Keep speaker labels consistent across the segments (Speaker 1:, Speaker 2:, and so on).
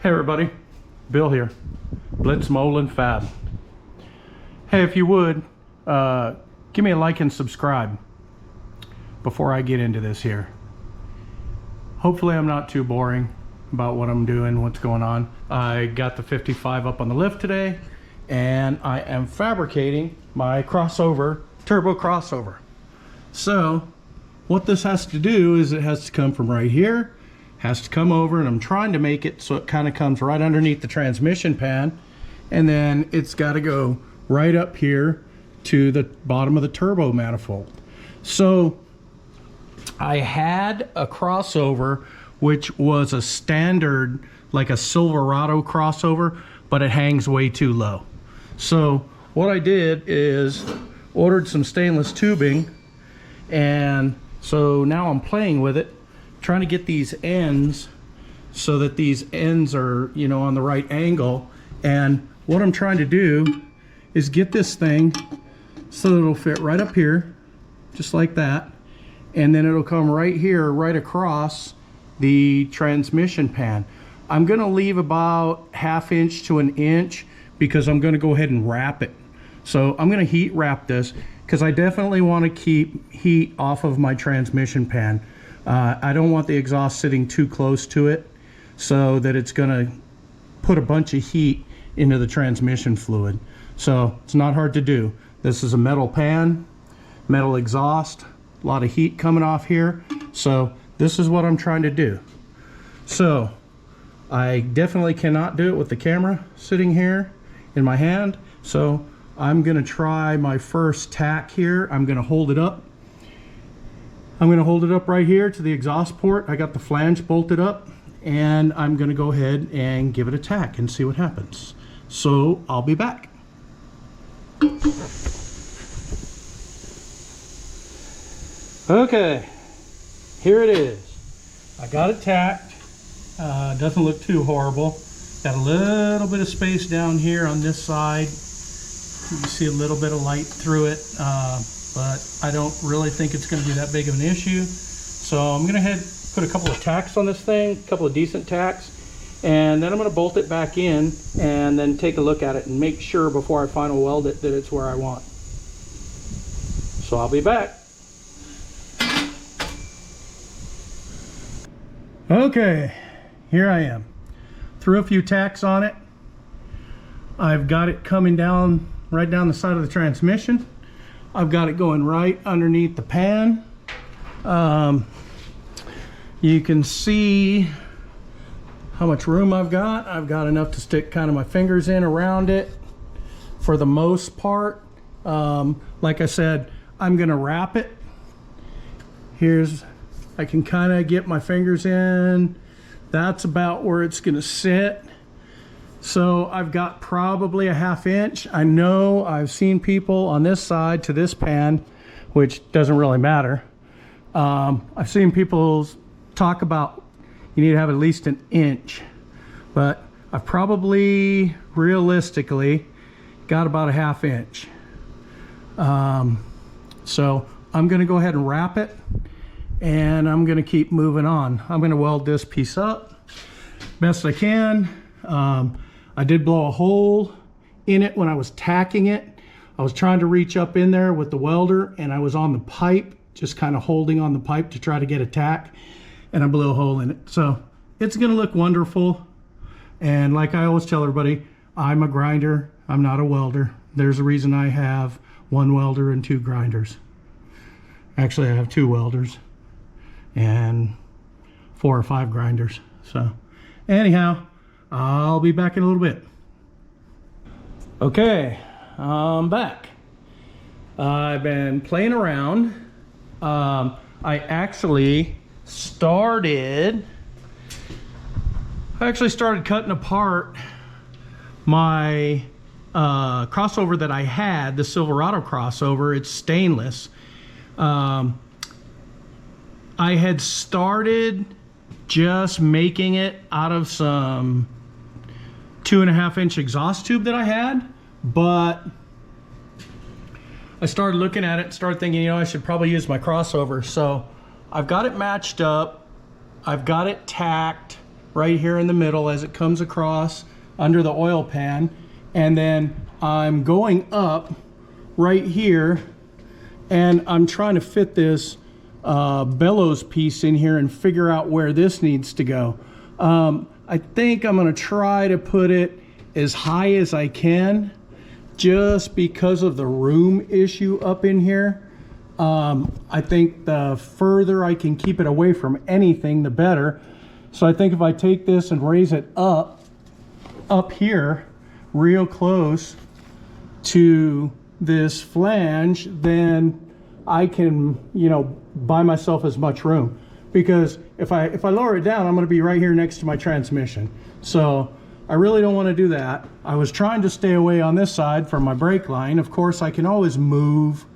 Speaker 1: Hey everybody, Bill here, Blitzmolen Fab. Hey, if you would, give me a like and subscribe before I get into this here. Hopefully I'm not too boring about what I'm doing, what's going on. I got the 55 up on the lift today, and I am fabricating my crossover, turbo crossover. So what this has to do is it has to come from right here, has to come over, and I'm trying to make it so it kind of comes right underneath the transmission pan, and then it's got to go right up here to the bottom of the turbo manifold. So I had a crossover which was a standard, like a Silverado crossover, but it hangs way too low. So what I did is ordered some stainless tubing, and so now I'm playing with it, trying to get these ends so that these ends are, you know, on the right angle. And what I'm trying to do is get this thing so that it'll fit right up here, just like that, and then it'll come right here, right across the transmission pan. I'm gonna leave about 1/2 inch to 1 inch because I'm gonna go ahead and wrap it. So I'm gonna heat wrap this because I definitely want to keep heat off of my transmission pan. I don't want the exhaust sitting too close to it so that it's gonna put a bunch of heat into the transmission fluid. So it's not hard to do. This is a metal pan, metal exhaust, a lot of heat coming off here. So this is what I'm trying to do. So I definitely cannot do it with the camera sitting here in my hand. So I'm gonna try my first tack here. I'm gonna hold it up. I'm gonna hold it up right here to the exhaust port. I got the flange bolted up, and I'm gonna go ahead and give it a tack and see what happens. So I'll be back. Okay, here it is. I got it tacked. Doesn't look too horrible. Got a little bit of space down here on this side. You can see a little bit of light through it, but I don't really think it's going to be that big of an issue. So I'm going to put a couple of tacks on this thing, a couple of decent tacks, and then I'm going to bolt it back in and then take a look at it and make sure before I final weld it that it's where I want. So I'll be back. Okay, here I am. Threw a few tacks on it. I've got it coming down right down the side of the transmission. I've got it going right underneath the pan. You can see how much room I've got. I've got enough to stick kind of my fingers in around it for the most part. Like I said, I'm gonna wrap it. I can kind of get my fingers in. That's about where it's gonna sit. So I've got probably a 1/2 inch. I know I've seen people on this side to this pan, which doesn't really matter. I've seen people talk about you need to have at least 1 inch, but I've probably realistically got about a 1/2 inch. So I'm gonna go ahead and wrap it, and I'm gonna keep moving on. I'm gonna weld this piece up best I can. I did blow a hole in it when I was tacking it. I was trying to reach up in there with the welder, and I was on the pipe, just kind of holding on the pipe to try to get a tack, and I blew a hole in it. So it's gonna look wonderful. And like I always tell everybody, I'm a grinder, I'm not a welder. There's a reason I have 1 welder and 2 grinders. Actually, I have 2 welders and 4 or 5 grinders. So anyhow, I'll be back in a little bit. Okay, I'm back. I've been playing around. I actually started cutting apart my crossover that I had, the Silverado crossover. It's stainless. I had started just making it out of some 2.5 inch exhaust tube that I had, but I started looking at it and started thinking, you know, I should probably use my crossover. So I've got it matched up, I've got it tacked, right here in the middle as it comes across under the oil pan, and then I'm going up right here and I'm trying to fit this bellows piece in here and figure out where this needs to go. I think I'm going to try to put it as high as I can just because of the room issue up in here. I think the further I can keep it away from anything, the better. So I think if I take this and raise it up here real close to this flange, then I can, you know, buy myself as much room. Because if I lower it down, I'm going to be right here next to my transmission. So I really don't want to do that. I was trying to stay away on this side from my brake line. Of course, I can always move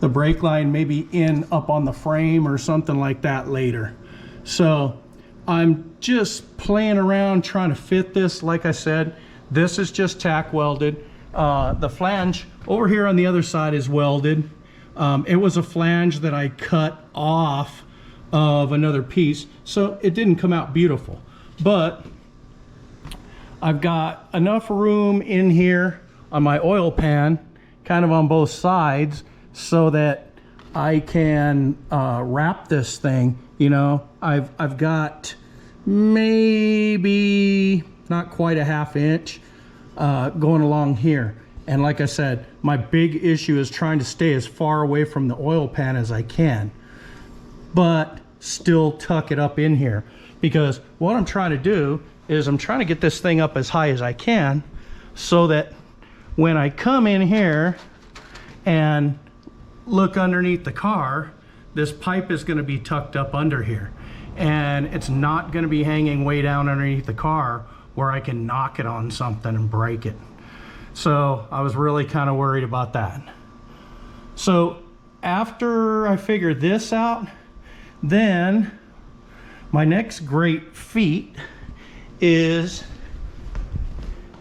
Speaker 1: the brake line maybe up on the frame or something like that later. So I'm just playing around trying to fit this. Like I said, this is just tack welded. The flange over here on the other side is welded. It was a flange that I cut off of another piece, so it didn't come out beautiful. But I've got enough room in here on my oil pan, kind of on both sides, so that I can wrap this thing. You know, I've got maybe not quite a ½ inch going along here. And like I said, my big issue is trying to stay as far away from the oil pan as I can, but still tuck it up in here. Because what I'm trying to do is I'm trying to get this thing up as high as I can, so that when I come in here and look underneath the car, this pipe is going to be tucked up under here, and it's not going to be hanging way down underneath the car where I can knock it on something and break it. So I was really kind of worried about that. So after I figure this out, then my next great feat is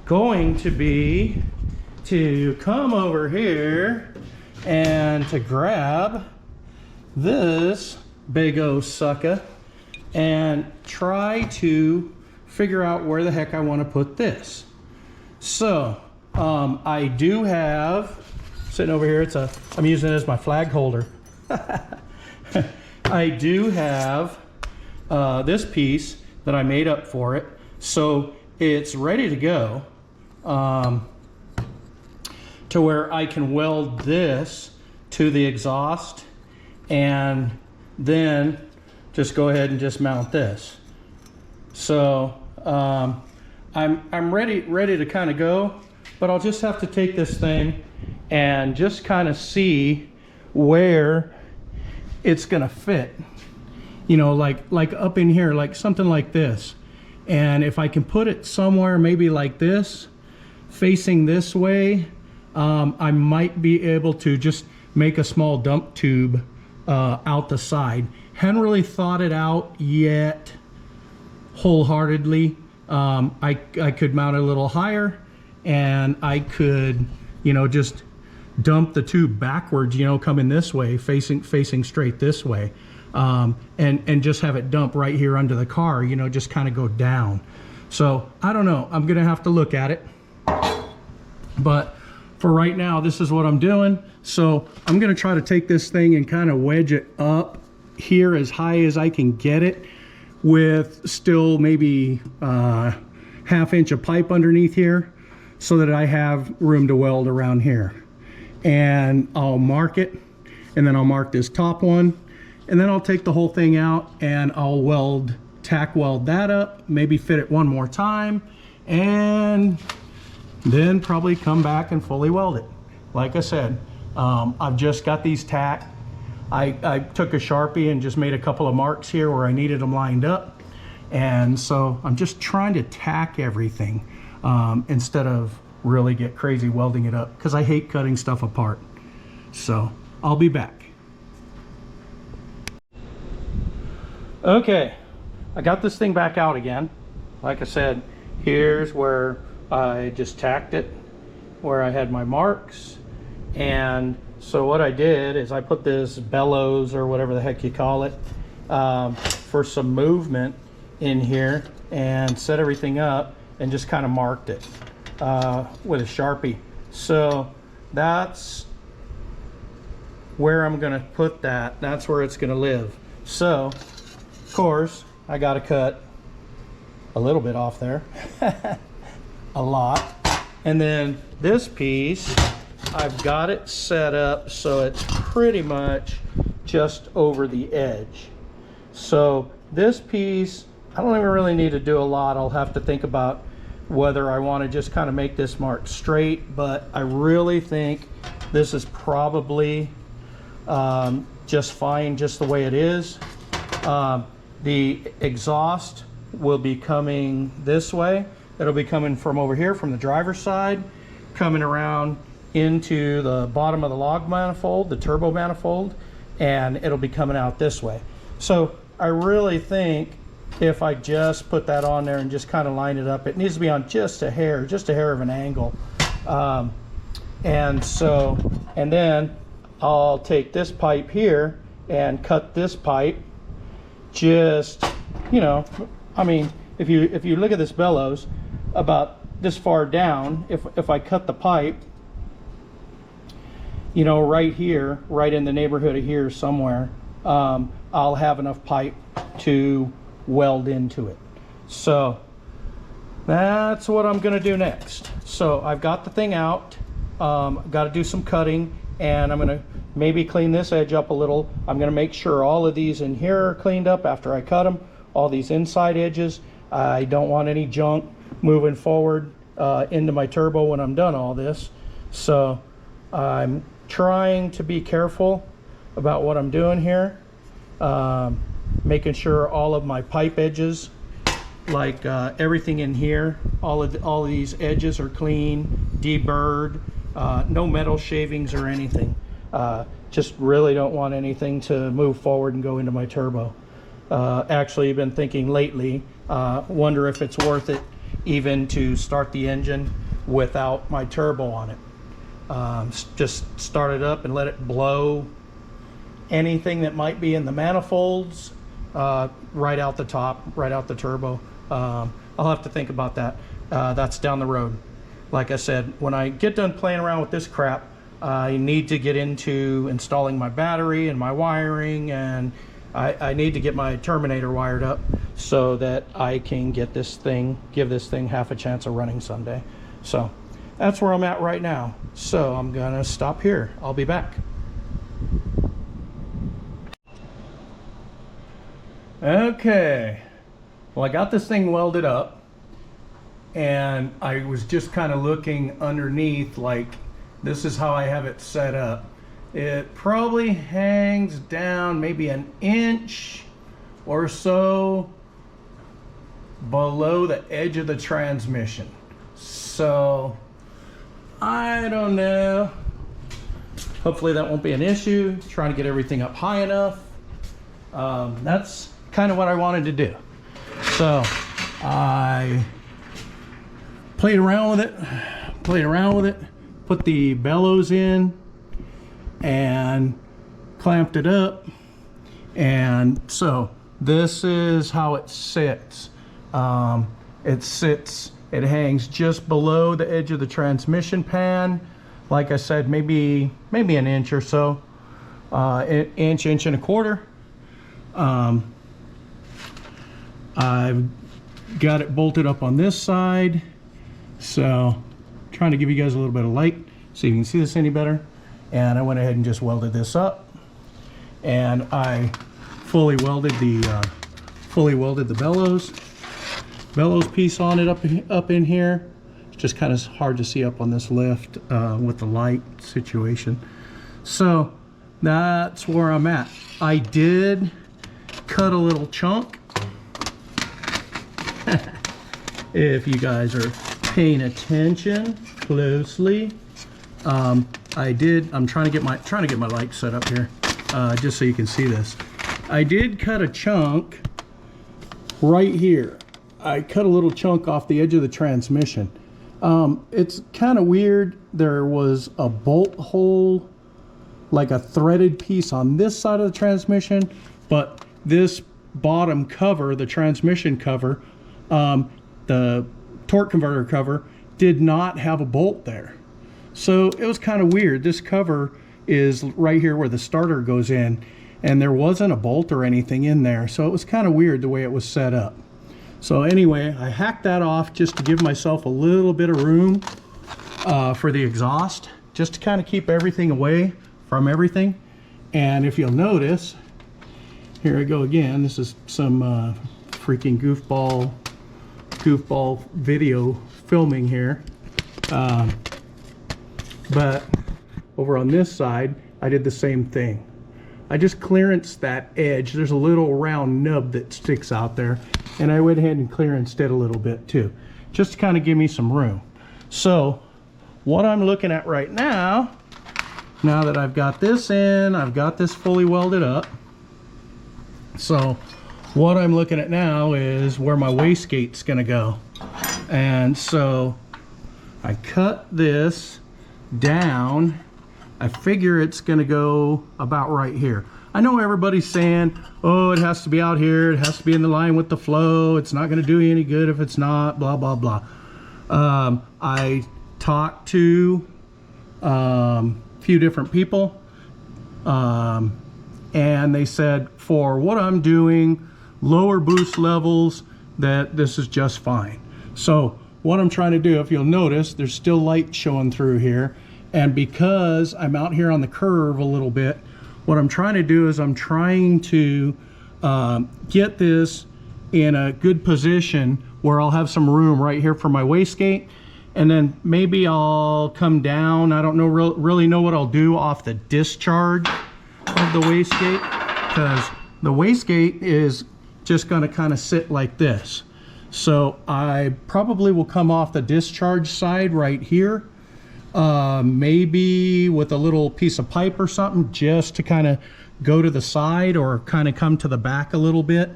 Speaker 1: going to be to come over here and to grab this big old sucker and try to figure out where the heck I want to put this. So I do have, sitting over here, I'm using it as my flag holder. I do have this piece that I made up for it, so it's ready to go, to where I can weld this to the exhaust and then just go ahead and just mount this. So I'm ready to kind of go, but I'll just have to take this thing and just kind of see where it's gonna fit. You know, like up in here, like something like this. And if I can put it somewhere maybe like this, facing this way, I might be able to just make a small dump tube out the side. Hadn't really thought it out yet wholeheartedly. I could mount it a little higher, and I could, you know, just dump the tube backwards, you know, coming this way, facing straight this way, and just have it dump right here under the car, you know, just kind of go down. So I don't know, I'm gonna have to look at it, but for right now, this is what I'm doing. So I'm gonna try to take this thing and kind of wedge it up here as high as I can get it, with still maybe ½ inch of pipe underneath here, so that I have room to weld around here. And I'll mark it, and then I'll mark this top one, and then I'll take the whole thing out and I'll tack weld that up, maybe fit it one more time, and then probably come back and fully weld it. Like I said, I've just got these tacked. I took a Sharpie and just made a couple of marks here where I needed them lined up, and so I'm just trying to tack everything instead of really get crazy welding it up, because I hate cutting stuff apart. So I'll be back. Okay, I got this thing back out again. Like I said, here's where I just tacked it, where I had my marks. And so what I did is I put this bellows, or whatever the heck you call it, for some movement in here and set everything up and just kind of marked it with a Sharpie. So that's where I'm gonna put that. That's where it's gonna live. So of course I got to cut a little bit off there, a lot. And then this piece, I've got it set up so it's pretty much just over the edge. So this piece, I don't even really need to do a lot. I'll have to think about whether I want to just kind of make this mark straight, but I really think this is probably just fine just the way it is. The exhaust will be coming this way. It'll be coming from over here from the driver's side, coming around into the bottom of the log manifold, the turbo manifold, and it'll be coming out this way. So I really think if I just put that on there and just kind of line it up, it needs to be on just a hair of an angle. And then I'll take this pipe here and cut this pipe just, you know, I mean, if you look at this bellows about this far down, if I cut the pipe, you know, right here, right in the neighborhood of here somewhere, I'll have enough pipe to weld into it. So that's what I'm gonna do next. So I've got the thing out, got to do some cutting, and I'm gonna maybe clean this edge up a little. I'm gonna make sure all of these in here are cleaned up after I cut them, all these inside edges. I don't want any junk moving forward into my turbo when I'm done all this. So I'm trying to be careful about what I'm doing here, making sure all of my pipe edges, like everything in here, all of these edges are clean, deburred, no metal shavings or anything. Just really don't want anything to move forward and go into my turbo. Actually, I've been thinking lately, wonder if it's worth it even to start the engine without my turbo on it. Just start it up and let it blow anything that might be in the manifolds right out the top, right out the turbo. I'll have to think about that. That's down the road. Like I said, when I get done playing around with this crap, I need to get into installing my battery and my wiring, and I need to get my Terminator wired up so that I can get this thing, give this thing half a chance of running someday. So that's where I'm at right now. So I'm gonna stop here. I'll be back. Okay, well, I got this thing welded up, and I was just kind of looking underneath, like this is how I have it set up. It probably hangs down maybe an inch or so below the edge of the transmission. So I don't know. Hopefully that won't be an issue. Trying to get everything up high enough. That's kind of what I wanted to do. So I played around with it, put the bellows in and clamped it up, and so this is how it sits. It hangs just below the edge of the transmission pan. Like I said, maybe an inch or so, inch and a quarter. I've got it bolted up on this side, so trying to give you guys a little bit of light so you can see this any better. And I went ahead and just welded this up, and I fully welded the bellows piece on it up in here. It's just kind of hard to see up on this lift with the light situation. So that's where I'm at. I did cut a little chunk. If you guys are paying attention closely, I'm trying to get my light set up here, just so you can see this. I did cut a chunk right here. I cut a little chunk off the edge of the transmission. It's kind of weird. There was a bolt hole, like a threaded piece on this side of the transmission, but this bottom cover, the transmission cover, the torque converter cover, did not have a bolt there. So it was kind of weird. This cover is right here where the starter goes in, and there wasn't a bolt or anything in there. So it was kind of weird the way it was set up. So anyway, I hacked that off just to give myself a little bit of room for the exhaust, just to kind of keep everything away from everything. And if you'll notice, here I go again. This is some freaking goofball video filming here. But over on this side, I did the same thing. I just clearanced that edge. There's a little round nub that sticks out there, and I went ahead and clearanced it a little bit too, just to kind of give me some room. So what I'm looking at right now, now that I've got this in, I've got this fully welded up. So what I'm looking at now is where my wastegate's gonna go. And so I cut this down. I figure it's gonna go about right here. I know everybody's saying, oh, it has to be out here, it has to be in the line with the flow, it's not gonna do you any good if it's not, blah blah blah. I talked to a few different people, and they said for what I'm doing, lower boost levels, that this is just fine. So what I'm trying to do, if you'll notice, there's still light showing through here. And because I'm out here on the curve a little bit, what I'm trying to do is I'm trying to get this in a good position where I'll have some room right here for my wastegate. And then maybe I'll come down. I don't know really know what I'll do off the discharge of the wastegate, because the wastegate is just going to kind of sit like this. So I probably will come off the discharge side right here, maybe with a little piece of pipe or something, just to kind of go to the side or kind of come to the back a little bit,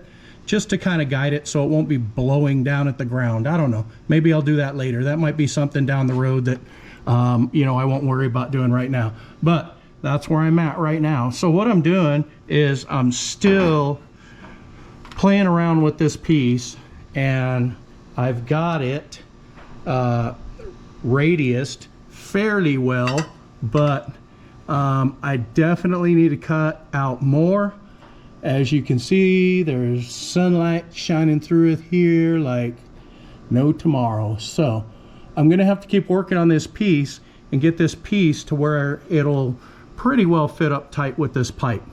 Speaker 1: just to kind of guide it so it won't be blowing down at the ground. I don't know. Maybe I'll do that later. That might be something down the road that, you know, I won't worry about doing right now. But that's where I'm at right now. So what I'm doing is I'm still playing around with this piece, and I've got it radiused fairly well, but I definitely need to cut out more. As you can see, there's sunlight shining through it here like no tomorrow. So I'm gonna have to keep working on this piece and get this piece to where it'll pretty well fit up tight with this pipe.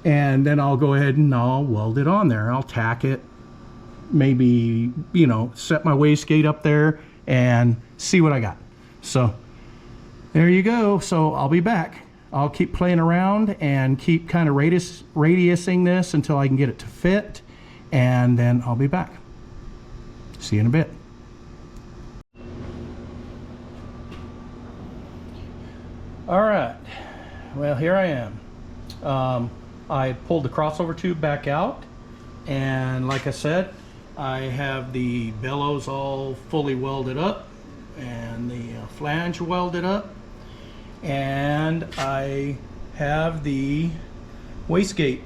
Speaker 1: And then I'll go ahead and I'll weld it on there. I'll tack it, maybe, you know, set my wastegate up there and see what I got. So there you go. So I'll be back. I'll keep playing around and keep kind of radiusing this until I can get it to fit, and then I'll be back. See you in a bit. All right, well, here I am. I pulled the crossover tube back out, and like I said, I have the bellows all fully welded up and the flange welded up, and I have the wastegate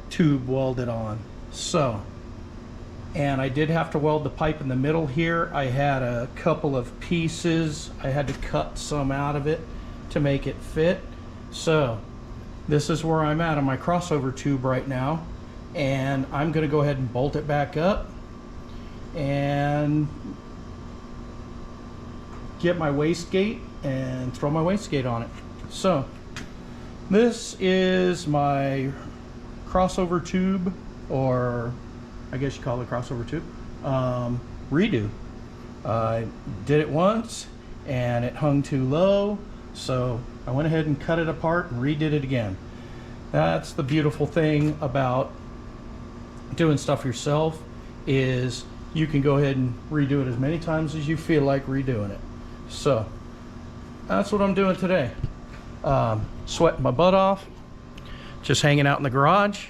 Speaker 1: tube welded on. So, and I did have to weld the pipe in the middle here. I had a couple of pieces. I had to cut some out of it to make it fit. So this is where I'm at on my crossover tube right now, and I'm going to go ahead and bolt it back up and get my wastegate and throw my wastegate on it. So this is my crossover tube, or I guess you call it a crossover tube, redo. I did it once and it hung too low, so I went ahead and cut it apart and redid it again. That's the beautiful thing about doing stuff yourself, is you can go ahead and redo it as many times as you feel like redoing it. So that's what I'm doing today. Sweating my butt off, just hanging out in the garage.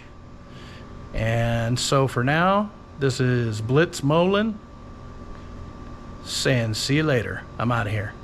Speaker 1: And so for now, this is Blitz Molen saying see you later. I'm out of here.